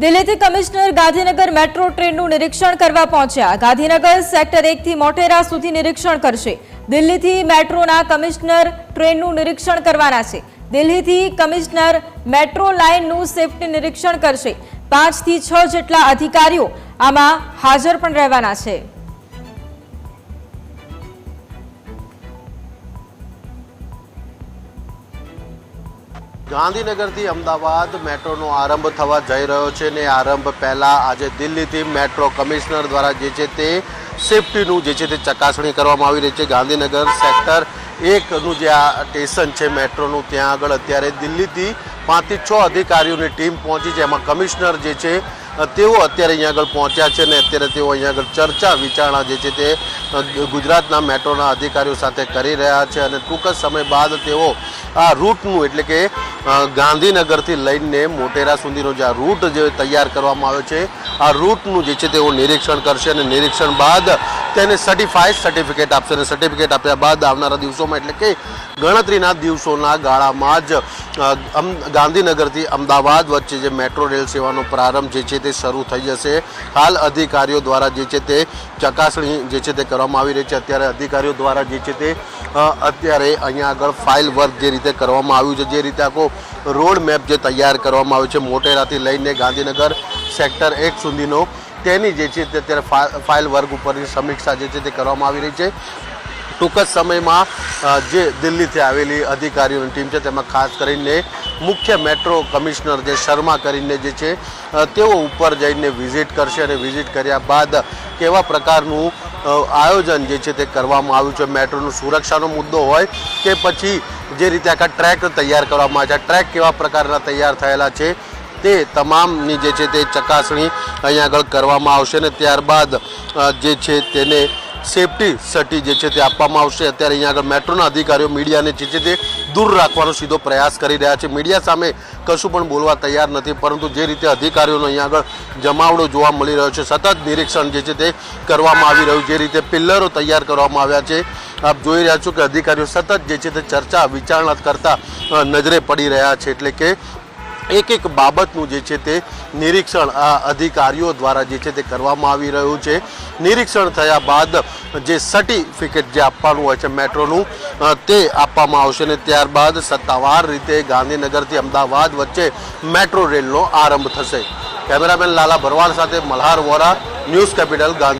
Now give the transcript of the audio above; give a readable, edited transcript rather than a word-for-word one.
દિલ્હીથી commissioner Gandhinagar metro ટ્રેનનું નિરીક્ષણ કરવા પહોંચ્યા। ગાંધીનગર સેક્ટર 1 થી મોટેરા સુધી નિરીક્ષણ કરશે। દિલ્હીથી મેટ્રોના કમિશનર ટ્રેનનું નિરીક્ષણ કરવાના છે। દિલ્હીથી કમિશનર મેટ્રો લાઇનનું સેફટી નિરીક્ષણ કરશે। 5 થી 6 જેટલા અધિકારીઓ આમાં હાજર પણ રહેવાના છે। ગાંધીનગરથી અમદાવાદ મેટ્રોનો આરંભ થવા જઈ રહ્યો છે ને આરંભ પહેલા આજે દિલ્હીથી મેટ્રો કમિશનર દ્વારા જે છે તે સેફટીનું જે છે તે ચકાસણી કરવામાં આવી રહી છે। ગાંધીનગર સેક્ટર 1નું જે આ સ્ટેશન છે મેટ્રોનું ત્યાં આગળ અત્યારે દિલ્હીથી 5 થી 6 અધિકારીઓની ટીમ પહોંચી છે। એમાં કમિશનર જે છે તેઓ અત્યારે અહીંયા આગળ પહોંચ્યા છે ને અત્યારે તેઓ અહીંયા આગળ ચર્ચા વિચારણા જે છે તે ગુજરાતના મેટ્રોના અધિકારીઓ સાથે કરી રહ્યા છે અને ટૂંક જ સમય બાદ તેઓ આ રૂટનું એટલે કે ગાંધીનગરથી લઈને મોટેરા સુધીનો જે આ રૂટ જે તૈયાર કરવામાં આવ્યો છે આ રૂટનું જે છે તેઓ નિરીક્ષણ કરશે અને નિરીક્ષણ બાદ તેને સર્ટિફિકેટ આપશે અને સર્ટિફિકેટ આપ્યા બાદ આવનારા દિવસોમાં એટલે કે ગણતરીના દિવસોના ગાળામાં જ ગાંધીનગરથી અમદાવાદ વચ્ચે જે મેટ્રો રેલ સેવાનો પ્રારંભ જે છે તે શરૂ થઈ જશે। હાલ અધિકારીઓ દ્વારા જે છે તે ચકાસણી જે છે તે કરવામાં આવી રહી છે। અત્યારે અધિકારીઓ દ્વારા જે છે તે અત્યારે અહીંયા આગળ ફાઇલ વર્ક જે રીતે કરવામાં આવ્યું છે, જે રીતે આખો રોડ મેપ જે તૈયાર કરવામાં આવ્યો છે મોટેરાથી લઈને ગાંધીનગર સેક્ટર 1 સુધીનો, તેની જે છે તે અત્યારે ફાઇલ વર્ક ઉપરની સમીક્ષા જે છે તે કરવામાં આવી રહી છે। ટૂંક જ સમયમાં જે દિલ્હીથી આવેલી અધિકારીઓની ટીમ છે તેમાં ખાસ કરીને મુખ્ય મેટ્રો કમિશનર જે શર્મા કરીને જે છે તેઓ ઉપર જઈને વિઝિટ કરશે અને વિઝિટ કર્યા બાદ કેવા પ્રકારનું આયોજન જે છે તે કરવામાં આવ્યું છે, મેટ્રોનું સુરક્ષાનો મુદ્દો હોય કે પછી જે રીતે આખા ટ્રેક તૈયાર કરવામાં આવ્યા છે, ટ્રેક કેવા પ્રકારના તૈયાર થયેલા છે તે તમામની જે છે તે ચકાસણી અહીંયા આગળ કરવામાં આવશે અને ત્યારબાદ જે છે તેને સેફટી સર્ટી જે છે તે આપવામાં આવશે। અત્યારે અહીંયા આગળ મેટ્રોના અધિકારીઓ મીડિયાને જે છે તે દૂર રાખવાનો સીધો પ્રયાસ કરી રહ્યા છે, મીડિયા સામે કશું પણ બોલવા તૈયાર નથી, પરંતુ જે રીતે અધિકારીઓનો અહીંયા આગળ જમાવડો જોવા મળી રહ્યો છે, સતત નિરીક્ષણ જે છે તે કરવામાં આવી રહ્યું, જે રીતે પિલ્લરો તૈયાર કરવામાં આવ્યા છે, આપ જોઈ રહ્યા છો કે અધિકારીઓ સતત જે છે તે ચર્ચા વિચારણા કરતા નજરે પડી રહ્યા છે। એટલે કે એક બાબતનું જે છે તે નિરીક્ષણ આ અધિકારીઓ દ્વારા જે છે તે કરવામાં આવી રહ્યું છે। નિરીક્ષણ થયા બાદ જે સર્ટિફિકેટ જે આપવાનું હોય છે મેટ્રોનું તે આપવામાં આવશે અને ત્યારબાદ સત્તાવાર રીતે ગાંધીનગરથી અમદાવાદ વચ્ચે મેટ્રો રેલનો આરંભ થશે। કેમેરામેન લાલા ભરવાડ સાથે મલ્હાર વોરા, ન્યૂઝ કેપિટલ ગાંધી।